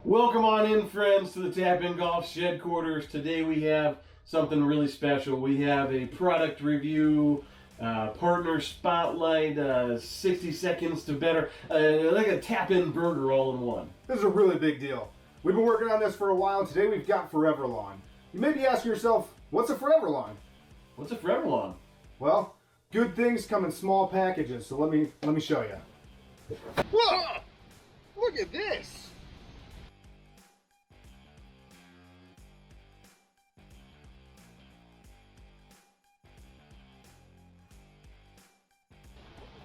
Welcome on in, friends, to the Tap In Golf Shed Quarters. Today we have something really special. We have a product review, partner spotlight, 60 seconds to better, like a tap-in burger all in one. This is a really big deal. We've been working on this for a while, and today we've got ForeverLawn. You may be asking yourself, what's a ForeverLawn? What's a ForeverLawn? Well, good things come in small packages, so let me show you. Whoa! Look at this!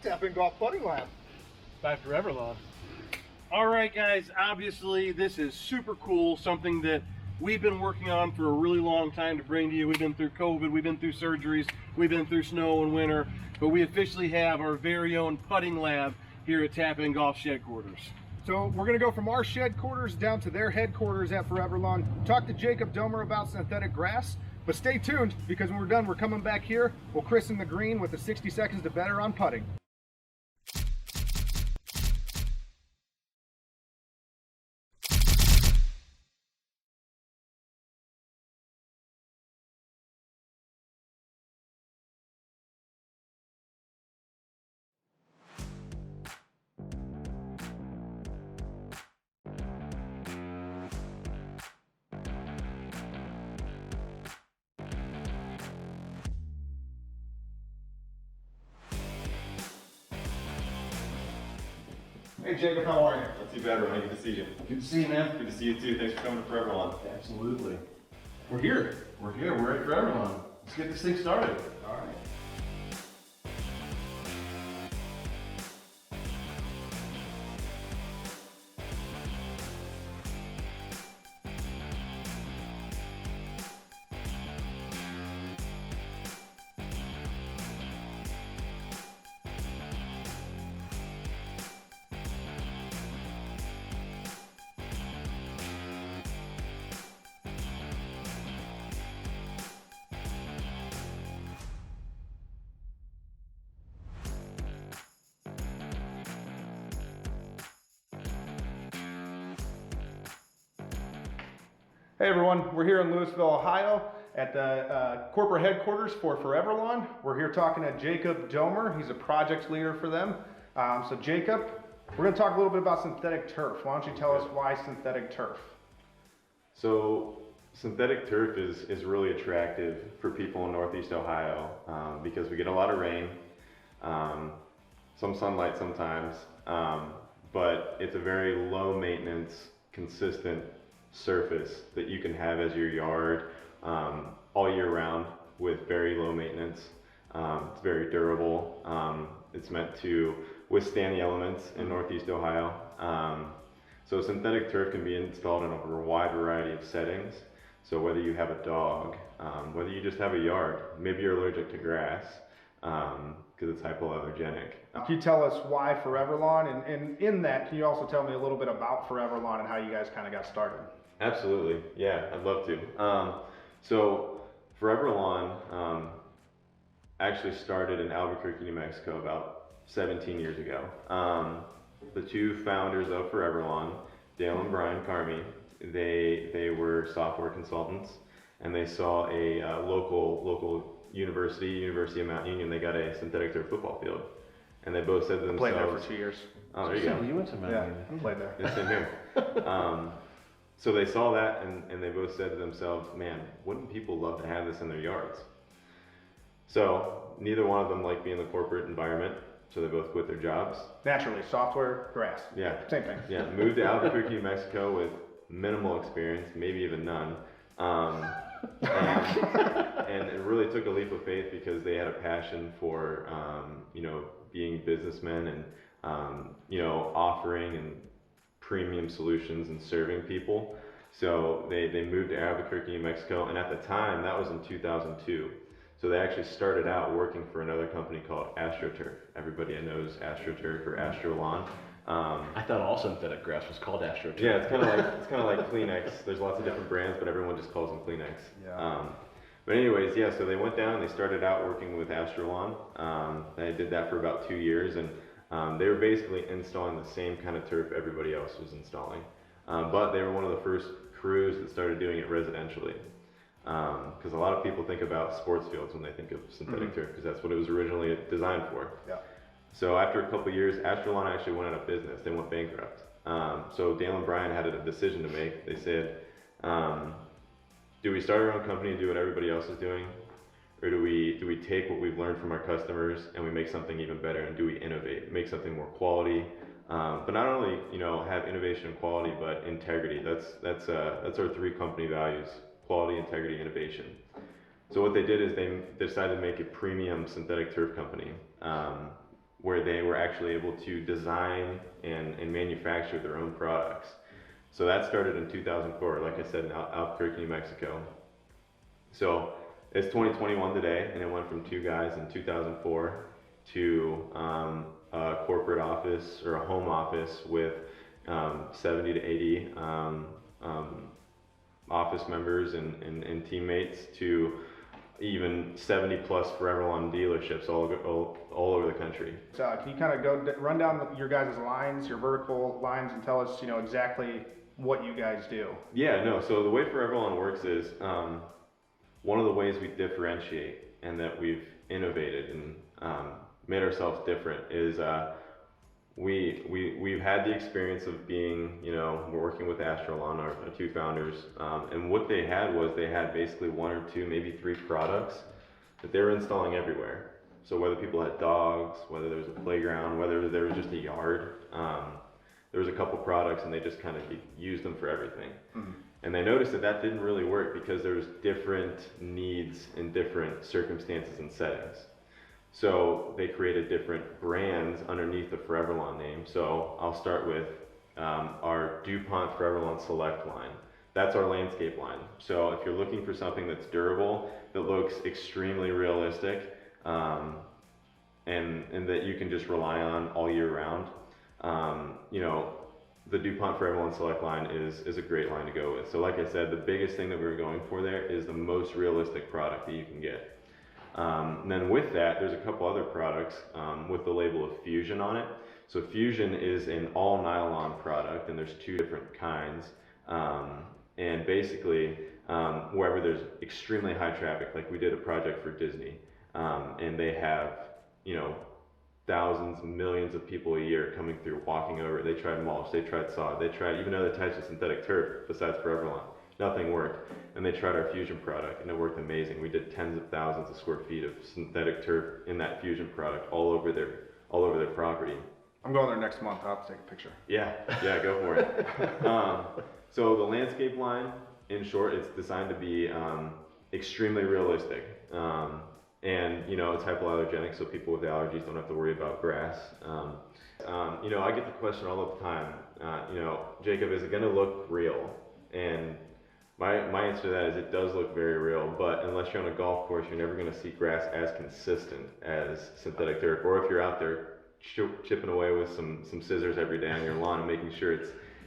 Tap In Golf Putting Lab. By ForeverLawn. All right, guys, obviously this is super cool, something that we've been working on for a really long time to bring to you. We've been through COVID, we've been through surgeries, we've been through snow and winter, but we officially have our very own putting lab here at Tap In Golf Shed Quarters. So we're going to go from our shed quarters down to their headquarters at ForeverLawn. Talk to Jacob Domer about synthetic grass, but stay tuned because when we're done, we're coming back here. We'll christen the green with the 60 seconds to better on putting. Hey Jacob, how are you? Not too bad, Ryan. Good to see you. Good to see you, man. Good to see you too. Thanks for coming to ForeverLawn. Absolutely. We're here. We're at ForeverLawn. Let's get this thing started. All right. Hey everyone, we're here in Louisville, Ohio at the corporate headquarters for ForeverLawn. We're here talking to Jacob Domer. He's a project leader for them. So Jacob, we're going to talk a little bit about synthetic turf. Why don't you tell us why synthetic turf? So synthetic turf is really attractive for people in Northeast Ohio because we get a lot of rain, some sunlight sometimes, but it's a very low maintenance, consistent surface that you can have as your yard all year round with very low maintenance. It's very durable. It's meant to withstand the elements in Northeast Ohio. So synthetic turf can be installed in a wide variety of settings. So whether you have a dog, whether you just have a yard, maybe you're allergic to grass because it's hypoallergenic. Can you tell us why ForeverLawn? And in that, can you also tell me a little bit about ForeverLawn and how you guys kind of got started? Absolutely, yeah, I'd love to. So ForeverLawn actually started in Albuquerque, New Mexico about 17 years ago. The two founders of ForeverLawn, Dale and Brian Carmi, they were software consultants, and they saw a local University of Mount Union. They got a synthetic turf football field, and they both said to themselves, Played there for 2 years. Oh, there you go. You went to Mount Union. I played there. It's in here. So they saw that and they both said to themselves, man, wouldn't people love to have this in their yards? So neither one of them liked being in the corporate environment, so they both quit their jobs. Naturally, software, grass. Yeah. Same thing. Yeah, moved to Albuquerque, New Mexico with minimal experience, maybe even none. And it really took a leap of faith because they had a passion for, being businessmen and, offering and premium solutions and serving people. So they moved to Albuquerque, New Mexico, and at the time, that was in 2002. So they actually started out working for another company called AstroTurf. Everybody knows AstroTurf or AstroLawn. I thought all synthetic grass was called AstroTurf. Yeah, it's kind of like Kleenex. There's lots of different brands, but everyone just calls them Kleenex. Yeah. But anyways, yeah. So they went down. They started out working with AstroLawn. They did that for about 2 years, and they were basically installing the same kind of turf everybody else was installing. but they were one of the first crews that started doing it residentially. Because a lot of people think about sports fields when they think of synthetic turf, because that's what it was originally designed for. Yeah. So after a couple of years, ForeverLawn actually went out of business. They went bankrupt. So Dale and Brian had a decision to make. They said, do we start our own company and do what everybody else is doing? Or do we take what we've learned from our customers and we make something even better, and do we innovate, make something more quality? But not only, have innovation and quality, but integrity. That's our 3 company values: quality, integrity, innovation. So what they did is they decided to make a premium synthetic turf company, where they were actually able to design and manufacture their own products. So that started in 2004, like I said, in Albuquerque, New Mexico. So it's 2021 today, and it went from 2 guys in 2004 to a corporate office or a home office with 70 to 80 office members and teammates, to even 70 plus ForeverLawn dealerships all over the country. So can you kind of run down your guys' lines, your vertical lines, and tell us, exactly what you guys do? Yeah, no. So the way ForeverLawn works is one of the ways we differentiate and that we've innovated and made ourselves different is we've had the experience of being, we're working with ForeverLawn, our 2 founders, and what they had was they had basically 1 or 2, maybe 3 products that they were installing everywhere. So whether people had dogs, whether there was a playground, whether there was just a yard, there was a couple products and they just kind of used them for everything. Mm-hmm. And they noticed that didn't really work because there was different needs in different circumstances and settings. So they created different brands underneath the ForeverLawn name. So I'll start with our DuPont ForeverLawn Select line. That's our landscape line. So if you're looking for something that's durable, that looks extremely realistic, and that you can just rely on all year round, the DuPont ForeverLawn Select line is a great line to go with. So like I said, the biggest thing that we were going for there is the most realistic product that you can get. And then with that, there's a couple other products with the label of Fusion on it. So Fusion is an all nylon product, and there's 2 different kinds. And basically, wherever there's extremely high traffic, like we did a project for Disney, and they have, thousands, millions of people a year coming through, walking over it. They tried mulch, they tried sod, they tried even other types of synthetic turf besides ForeverLawn. Nothing worked. And they tried our Fusion product, and it worked amazing. We did tens of thousands of square feet of synthetic turf in that Fusion product all over their property. I'm going there next month. I'll have to take a picture. Yeah, go for it. So the landscape line, in short, it's designed to be extremely realistic. And it's hypoallergenic, so people with allergies don't have to worry about grass. I get the question all the time, Jacob, is it going to look real? And my answer to that is it does look very real, but unless you're on a golf course, you're never going to see grass as consistent as synthetic turf. Or if you're out there chipping away with some scissors every day on your lawn and making sure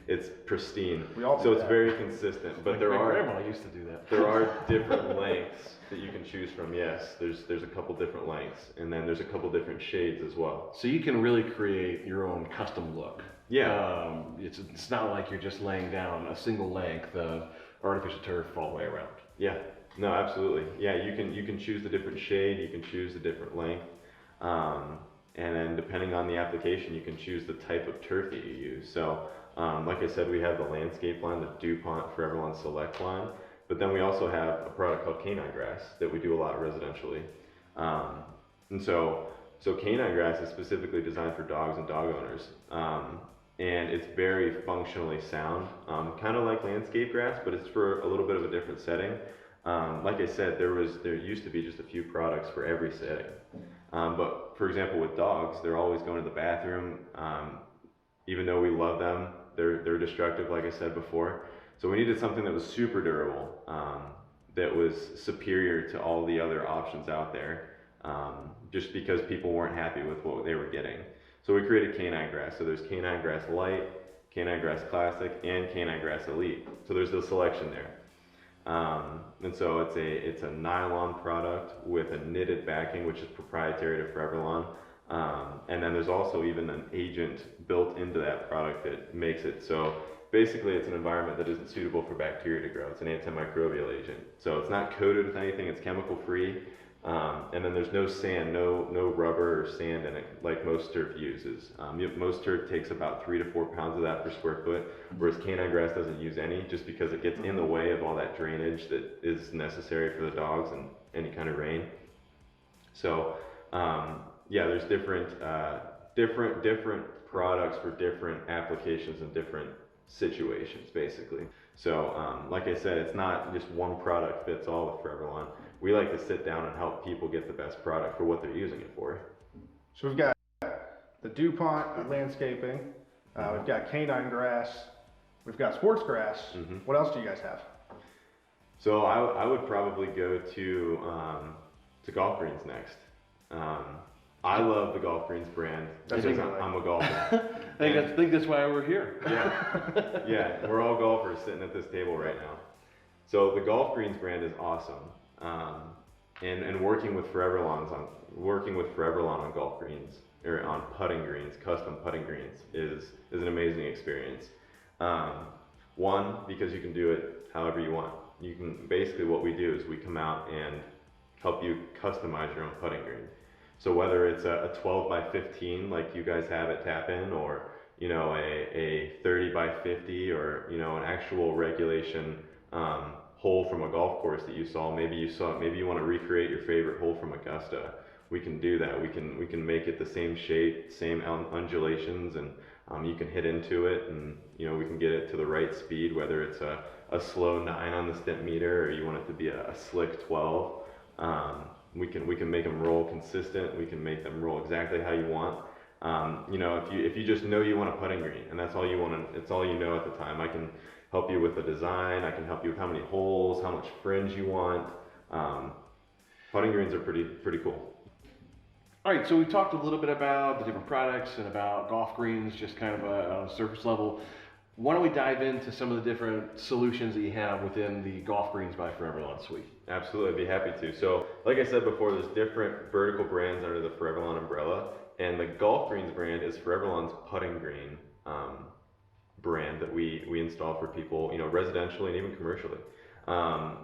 it's pristine. So it's very consistent, but my grandma used to do that. There are different lengths that you can choose from. Yes, there's a couple different lengths, and then there's a couple different shades as well. So you can really create your own custom look. Yeah. It's not like you're just laying down a single length of artificial turf all the way around. Yeah. No, absolutely. Yeah, you can choose the different shade, you can choose the different length, and then depending on the application, you can choose the type of turf that you use. So, like I said, we have the landscape line, the DuPont ForeverLawn Select line, but then we also have a product called canine grass that we do a lot residentially. And so canine grass is specifically designed for dogs and dog owners. And it's very functionally sound, kind of like landscape grass, but it's for a little bit of a different setting. Like I said, there used to be just a few products for every setting. But for example, with dogs, they're always going to the bathroom. Even though we love them, they're destructive, like I said before. So we needed something that was super durable, that was superior to all the other options out there, just because people weren't happy with what they were getting. So we created canine grass. So there's canine grass light, canine grass classic, and canine grass elite. So there's the selection there. And so it's a nylon product with a knitted backing, which is proprietary to ForeverLawn. And then there's also even an agent built into that product that makes it so basically it's an environment that isn't suitable for bacteria to grow. It's an antimicrobial agent. So it's not coated with anything, it's chemical free. And then there's no sand, no rubber or sand in it like most turf uses. Most turf takes about 3 to 4 pounds of that per square foot, whereas canine grass doesn't use any, just because it gets in the way of all that drainage that is necessary for the dogs and any kind of rain. So yeah, there's different products for different applications and different situations, basically. So like I said, it's not just one product fits all with ForeverLawn. We like to sit down and help people get the best product for what they're using it for. So we've got the DuPont landscaping, we've got canine grass, we've got sports grass. What else do you guys have? So I would probably go to GolfGreens next. I love the GolfGreens brand because I'm a golfer. I think that's why we're here. Yeah, yeah, we're all golfers sitting at this table right now. So the GolfGreens brand is awesome, and working with ForeverLawn on golf greens or on putting greens, custom putting greens is an amazing experience. One, because you can do it however you want. You can basically, what we do is we come out and help you customize your own putting green. So whether it's a 12 by 15 like you guys have at Tap In, or you know a 30 by 50, or you know an actual regulation hole from a golf course that you saw. Maybe you want to recreate your favorite hole from Augusta. We can do that. We can make it the same shape, same undulations, and you can hit into it, and you know we can get it to the right speed. Whether it's a slow 9 on the Stimpmeter, or you want it to be a slick 12. We can make them roll consistent. We can make them roll exactly how you want. You know, if you just know you want a putting green and that's all you want, it's all you know at the time. I can help you with the design. I can help you with how many holes, how much fringe you want. Putting greens are pretty cool. All right, so we talked a little bit about the different products and about GolfGreens, just kind of on a surface level. Why don't we dive into some of the different solutions that you have within the GolfGreens by ForeverLawn suite? Absolutely, I'd be happy to. So, like I said before, there's different vertical brands under the ForeverLawn umbrella, and the GolfGreens brand is ForeverLawn's putting green brand that we install for people, you know, residentially and even commercially.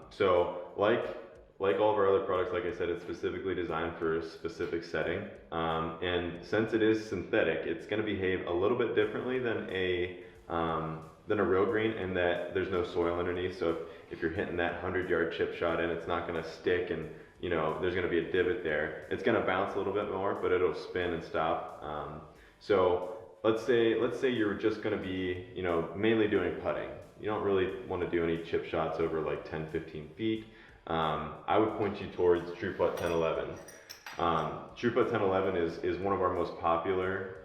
So, like all of our other products, like I said, it's specifically designed for a specific setting, and since it is synthetic, it's going to behave a little bit differently than a real green, in that there's no soil underneath. So if you're hitting that 100-yard chip shot in, it's not going to stick, and you know there's going to be a divot there. It's going to bounce a little bit more, but it'll spin and stop. So let's say you're just going to be, you know, mainly doing putting. You don't really want to do any chip shots over like 10-15 feet. I would point you towards TruePutt 1011. TruePutt 1011 is one of our most popular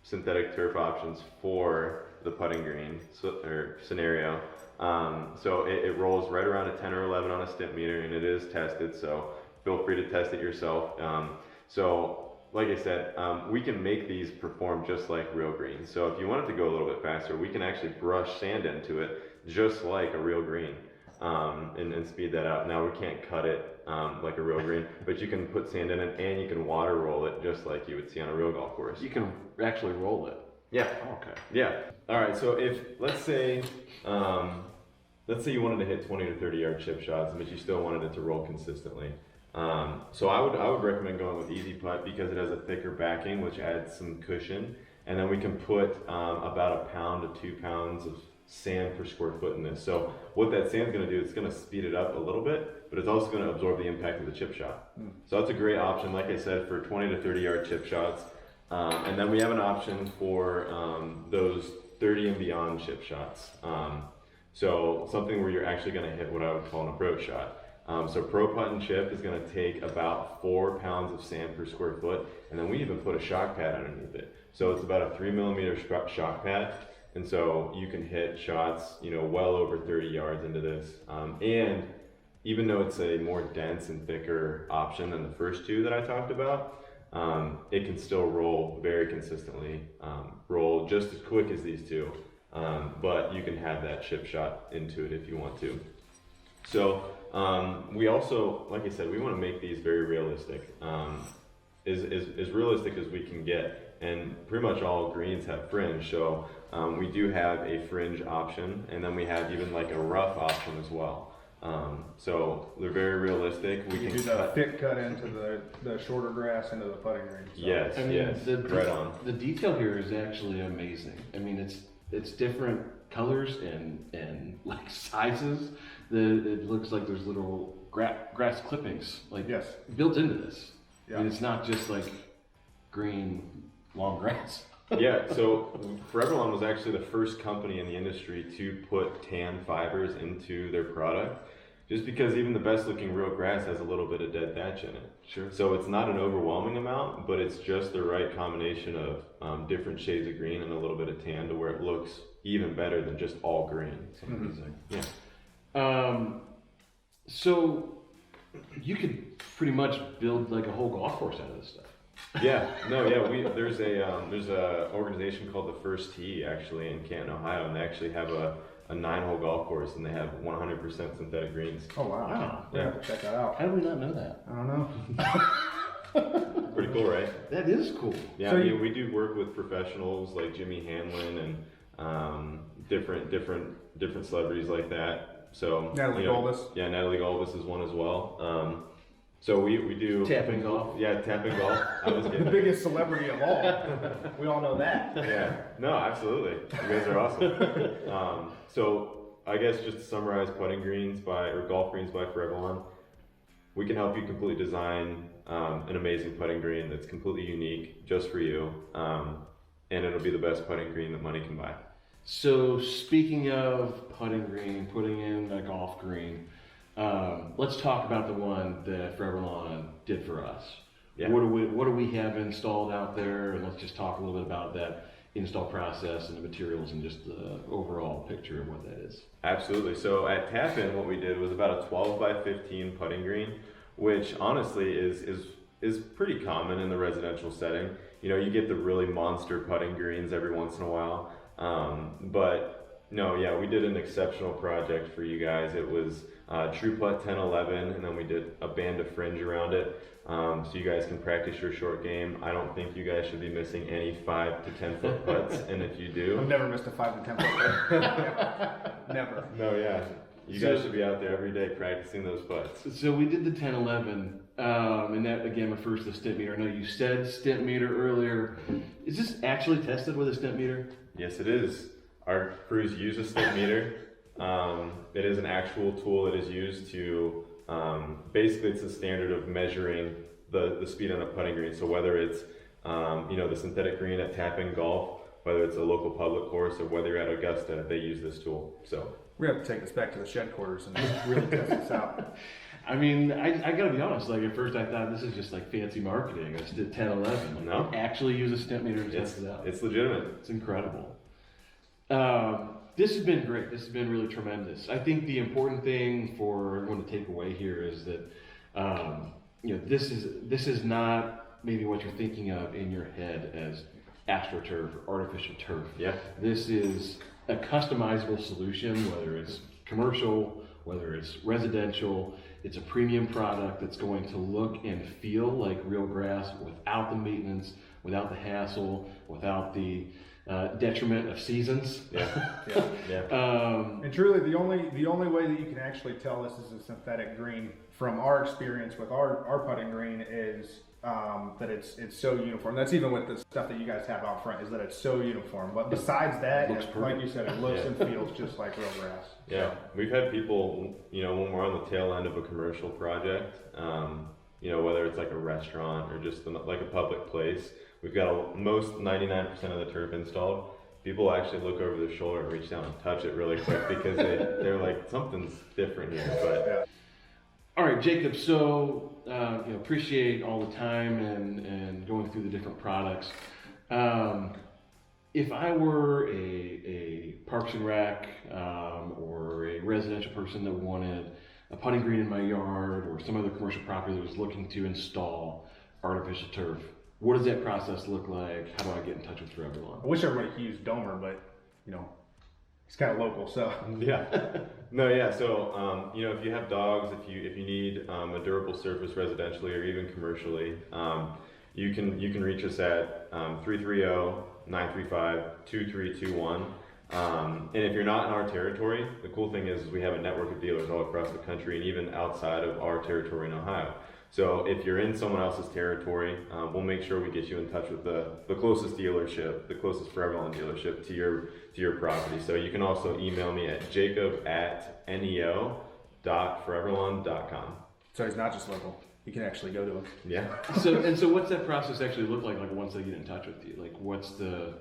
synthetic turf options for the putting green scenario. So it rolls right around a 10 or 11 on a Stimpmeter, and it is tested, so feel free to test it yourself. So like I said, we can make these perform just like real greens. So if you want it to go a little bit faster, we can actually brush sand into it just like a real green, and speed that up. Now we can't cut it like a real green, but you can put sand in it, and you can water roll it just like you would see on a real golf course. You can actually roll it. Yeah. Okay. Yeah. All right. So if let's say you wanted to hit 20 to 30-yard chip shots, but you still wanted it to roll consistently. So I would recommend going with Easy Putt, because it has a thicker backing, which adds some cushion, and then we can put about 1 pound to 2 pounds of sand per square foot in this. So what that sand's going to do, it's going to speed it up a little bit, but it's also going to absorb the impact of the chip shot. So that's a great option, like I said, for 20 to 30-yard chip shots. And then we have an option for those 30 and beyond chip shots. So something where you're actually going to hit what I would call an approach shot. So Pro Putt and Chip is going to take about 4 pounds of sand per square foot, and then we even put a shock pad underneath it. So it's about a 3mm shock pad, and so you can hit shots, you know, well over 30 yards into this. And even though it's a more dense and thicker option than the first two that I talked about, it can still roll very consistently, roll just as quick as these two, but you can have that chip shot into it if you want to. So we also, like I said, we want to make these very realistic, as realistic as we can get. and pretty much all greens have fringe. So we do have a fringe option, and then we have even like a rough option as well. So they're very realistic. We You can do the thick cut into the shorter grass into the putting green. So. Yes, I mean, yes, right on. The detail here is actually amazing. I mean, it's different colors and like sizes. It looks like there's little grass clippings like Yes. built into this. Yeah. I mean, it's not just like green long grass. Yeah, so ForeverLawn was actually the first company in the industry to put tan fibers into their product, just because even the best looking real grass has a little bit of dead thatch in it. Sure. So it's not an overwhelming amount, but it's just the right combination of different shades of green and a little bit of tan to where it looks even better than just all green. It's amazing. Yeah. So you could pretty much build like a whole golf course out of this stuff. Yeah, no, yeah. There's a organization called the First Tee actually in Canton, Ohio, and they actually have a 9-hole golf course, and they have 100% synthetic greens. Oh wow! Wow. We have to check that out. How do we not know that? I don't know. Pretty cool, right? That is cool. Yeah, So I mean, we do work with professionals like Jimmy Hamlin and different celebrities like that. So Natalie Golbis. Yeah, Natalie Golbis is one as well. So we do Tapping golf. Yeah, tapping golf. I was The getting biggest celebrity of all. We all know that. Yeah, no, absolutely. You guys are awesome. So I guess just to summarize, putting greens or golf greens by ForeverLawn, we can help you completely design an amazing putting green that's completely unique just for you, and it'll be the best putting green that money can buy. So speaking of putting green, putting in a golf green, let's talk about the one that ForeverLawn did for us. Yeah. What do we have installed out there? And let's just talk a little bit about that install process and the materials and just the overall picture of what that is. Absolutely. So at Tap-In, what we did was about a 12 by 15 putting green, which honestly is pretty common in the residential setting. You know, you get the really monster putting greens every once in a while, but no, yeah, we did an exceptional project for you guys. It was True Putt 1011, and then we did a band of fringe around it, so you guys can practice your short game. I don't think you guys should be missing any 5 to 10 foot putts, and if you do, I've never missed a 5 to 10 foot putt. Never. no, yeah, you So- guys should be out there every day practicing those putts. So we did the 1011, and that again refers to the stent meter. I know you said stent meter earlier. Is this actually tested with a stent meter? Yes, it is. Our crews use a stent meter. It is an actual tool that is used to, basically it's a standard of measuring the speed on a putting green. So whether it's, the synthetic green at Tap-In Golf, whether it's a local public course, or whether you're at Augusta, they use this tool. So We have to take this back to the shed quarters and really test this out. I mean, I gotta be honest, like at first I thought this is just like fancy marketing. I just did 1011. Like, No. they actually use a stent meter to test it out. it's legitimate. It's incredible. This has been great. This has been really tremendous. I think the important thing for everyone to take away here is that, this is not maybe what you're thinking of in your head as AstroTurf or artificial turf. Yeah. This is a customizable solution, whether it's commercial, whether it's residential. It's a premium product that's going to look and feel like real grass without the maintenance, without the hassle, without the detriment of seasons. Yeah. Yeah. Yeah. And truly, the only way that you can actually tell this is a synthetic green from our experience with our putting green is that it's so uniform. That's even with the stuff that you guys have out front, is that it's so uniform. But besides that, Looks like you said, it looks Yeah. and feels just like real grass. Yeah, we've had people, when we're on the tail end of a commercial project, whether it's like a restaurant or just like a public place, we've got most 99% of the turf installed. People actually look over their shoulder and reach down and touch it really quick because they're like, something's different here. But Yeah. All right, Jacob, so appreciate all the time and going through the different products. If I were a Parks and Rec or a residential person that wanted a putting green in my yard or some other commercial property that was looking to install artificial turf, what does that process look like? How do I get in touch with ForeverLawn? I wish everybody could use Domer, but he's kind of local, so. yeah, no, yeah. So if you have dogs, if you need a durable surface residentially or even commercially, you can reach us at 330-935-2321. And if you're not in our territory, the cool thing is we have a network of dealers all across the country and even outside of our territory in Ohio. So if you're in someone else's territory, we'll make sure we get you in touch with the closest dealership, the closest ForeverLawn dealership to your property. So you can also email me at jacob@neo.foreverlawn.com. So he's not just local. You can actually go to him. Yeah. So what's that process actually look like once they get in touch with you? Like what's the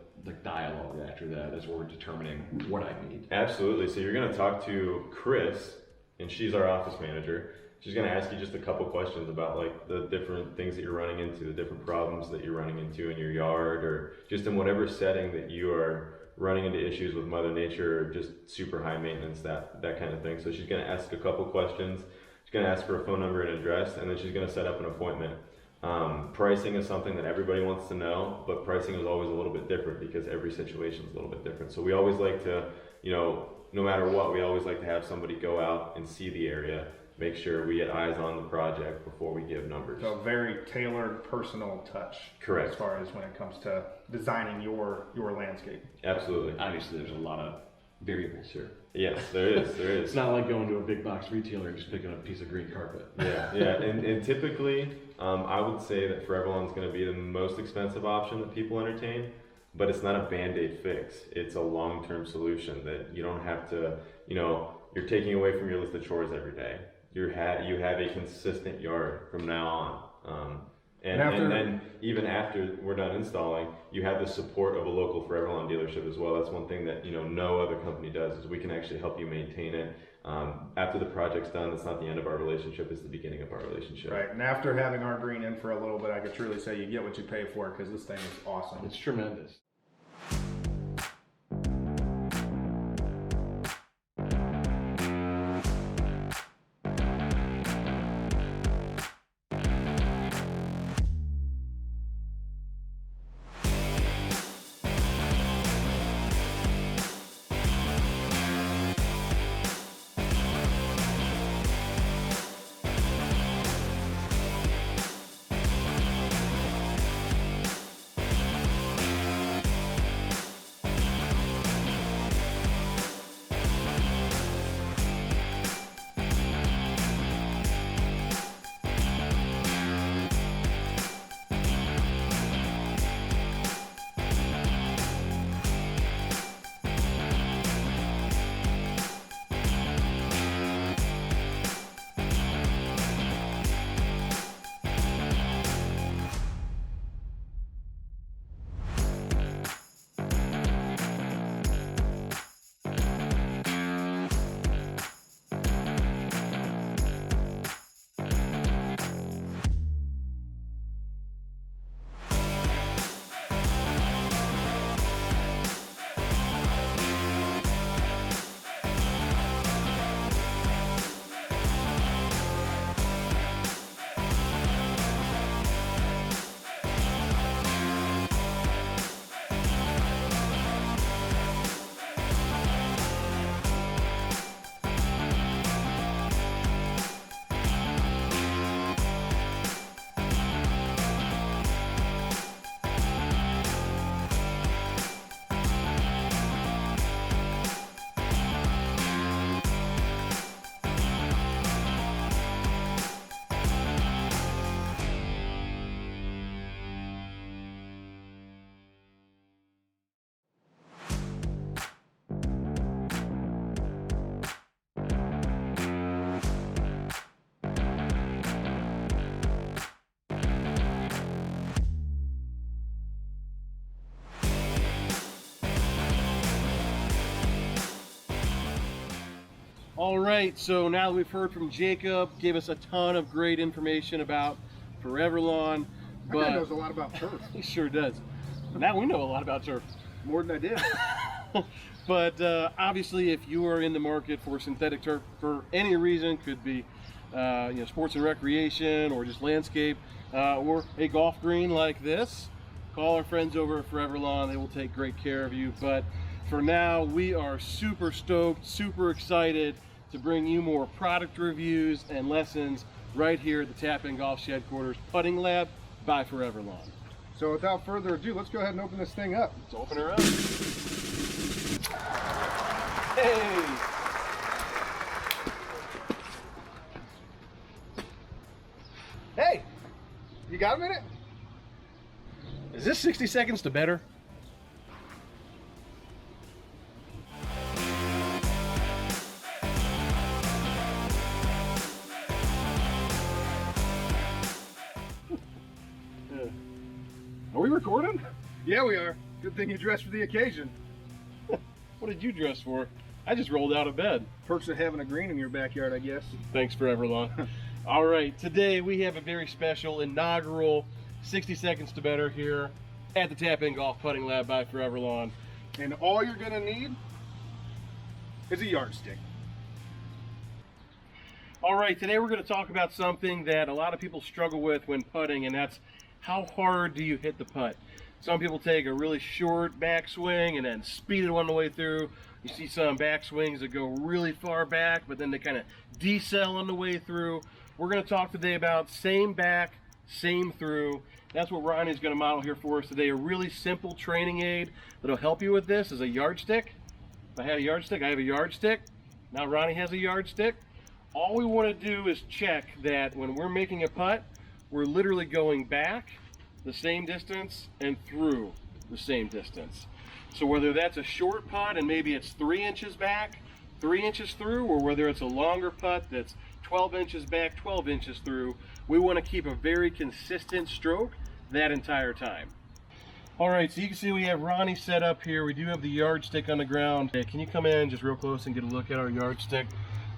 dialogue after that as we're determining what I need? Absolutely. So you're going to talk to Chris, and she's our office manager. She's going to ask you just a couple questions about like the different things that you're running into, the different problems that you're running into in your yard, or just in whatever setting that you are running into issues with Mother Nature, or just super high maintenance, that kind of thing. So she's going to ask a couple questions. She's going to ask for a phone number and address, and then she's going to set up an appointment. Pricing is something that everybody wants to know, but pricing is always a little bit different because every situation is a little bit different. So we always like to, no matter what, we always like to have somebody go out and see the area, make sure we get eyes on the project before we give numbers. So very tailored, personal touch. Correct. As far as when it comes to designing your landscape. Absolutely. Obviously, there's a lot of variables here. Yes, there is. It's not like going to a big box retailer and just picking up a piece of green carpet. Yeah. And typically, I would say that ForeverLawn is going to be the most expensive option that people entertain, but it's not a Band-Aid fix. It's a long-term solution that you don't have to, you're taking away from your list of chores every day. You have a consistent yard from now on. And then even after we're done installing, you have the support of a local ForeverLawn dealership as well. That's one thing that no other company does, is we can actually help you maintain it. After the project's done, it's not the end of our relationship, it's the beginning of our relationship. Right, and after having our green in for a little bit, I could truly say you get what you pay for, because this thing is awesome. It's tremendous. All right, so now that we've heard from Jacob, gave us a ton of great information about ForeverLawn. That guy knows a lot about turf. He sure does. Now we know a lot about turf. More than I did. But obviously, if you are in the market for synthetic turf for any reason, could be sports and recreation, or just landscape, or a golf green like this, call our friends over at ForeverLawn. They will take great care of you. But for now, we are super stoked, super excited to bring you more product reviews and lessons right here at the Tap In Golf's headquarters, Putting Lab by ForeverLawn. So without further ado, let's go ahead and open this thing up. Let's open her up. Hey! Hey, you got a minute? Is this 60 seconds to better? Are we recording? Yeah, we are. Good thing you dressed for the occasion. What did you dress for? I just rolled out of bed. Perks of having a green in your backyard, I guess. Thanks, ForeverLawn. All right, today we have a very special inaugural 60 seconds to better here at the Tap In Golf Putting Lab by ForeverLawn. And all you're gonna need is a yardstick. All right, today we're going to talk about something that a lot of people struggle with when putting, and that's how hard do you hit the putt. Some people take a really short backswing and then speed it on the way through. You see some backswings that go really far back, but then they kind of decel on the way through. We're going to talk today about same back, same through. That's what Ronnie's going to model here for us today. A really simple training aid that'll help you with this is a yardstick. If I had a yardstick, I have a yardstick. Now Ronnie has a yardstick. All we want to do is check that when we're making a putt, we're literally going back the same distance and through the same distance. So whether that's a short putt and maybe it's 3 inches back, 3 inches through, or whether it's a longer putt that's 12 inches back, 12 inches through, we want to keep a very consistent stroke that entire time. All right, so you can see we have Ronnie set up here. We do have the yardstick on the ground. Hey, can you come in just real close and get a look at our yardstick?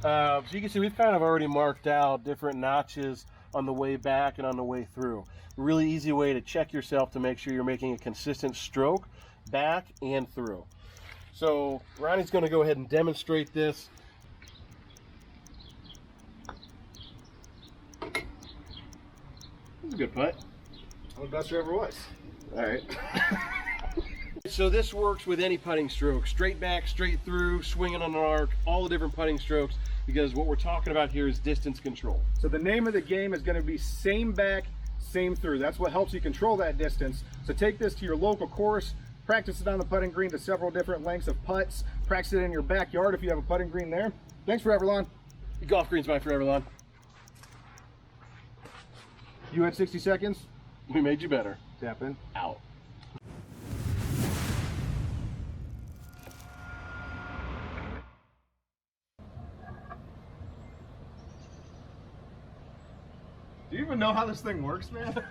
So you can see we've kind of already marked out different notches on the way back and on the way through. A really easy way to check yourself to make sure you're making a consistent stroke back and through. So Ronnie's going to go ahead and demonstrate this. This is a good putt. I'm the best there ever was. All right. So this works with any putting stroke, straight back, straight through, swinging on an arc, all the different putting strokes, because what we're talking about here is distance control. So the name of the game is going to be same back, same through. That's what helps you control that distance. So take this to your local course, practice it on the putting green to several different lengths of putts, practice it in your backyard if you have a putting green there. Thanks, ForeverLawn. GolfGreens by ForeverLawn. You had 60 seconds. We made you better. Tap in. Out. Do you even know how this thing works, man?